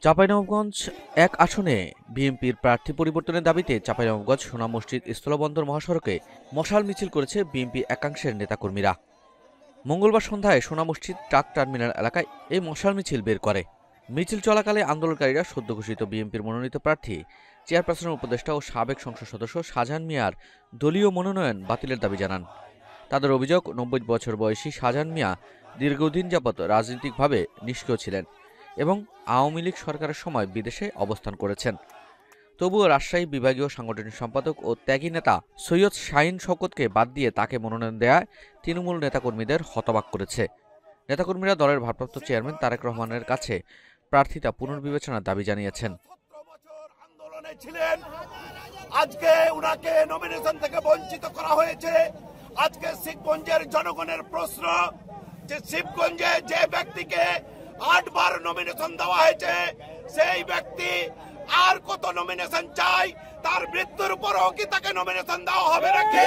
চাঁপাইনবাবগঞ্জ এক আসনে বিএনপির প্রার্থী পরিবর্তনের দাবিতে চাঁপাইনবাবগঞ্জ সোনা মসজিদ স্থলবন্দর মহাসড়কে মশাল মিছিল করেছে বিএনপি একাংশের নেতাকর্মীরা। মঙ্গলবার সন্ধ্যায় সোনা মসজিদ ট্রাক টার্মিনাল এলাকায় এই মশাল মিছিল বের করে। মিছিল চলাকালে আন্দোলনকারীরা সদ্য ঘোষিত বিএনপির মনোনীত প্রার্থী চেয়ারপারসনের উপদেষ্টা ও সাবেক সংসদ সদস্য শাহজাহান মিয়ার দলীয় মনোনয়ন বাতিলের দাবি জানান। তাদের অভিযোগ, ৯০ বছর বয়সী শাহজাহান মিয়া দীর্ঘদিন যাবৎ রাজনৈতিকভাবে নিষ্ক্রিয় ছিলেন এবং আওয়ামী লীগ সরকারের সময় বিদেশে অবস্থান করেছেন। তবুও রাজশাহী বিভাগীয় সাংগঠনিক সম্পাদক ও ত্যাগী নেতা সৈয়দ শাহীন শওকতকে বাদ দিয়ে তাকে মনোনয়ন দেওয়ায় তৃণমূল নেতাকর্মীদের হতবাক করেছে। নেতাকর্মীরা দলের ভারপ্রাপ্ত চেয়ারম্যান তারেক রহমানের কাছে প্রার্থিতা পুনর্বিবেচনার দাবি জানিয়েছেন। আজকে উনাকে নমিনেশন থেকে বঞ্চিত করা হয়েছে। আজকে শিবগঞ্জের জনগণের প্রশ্ন যে শিবগঞ্জে যে ব্যক্তিকে 8 বার নমিনেশন দেওয়া হয়েছে সেই ব্যক্তি আর কত নমিনেশন চাই? তার মৃত্যুর পরও কি তাকে নমিনেশন দেওয়া হবে নাকি?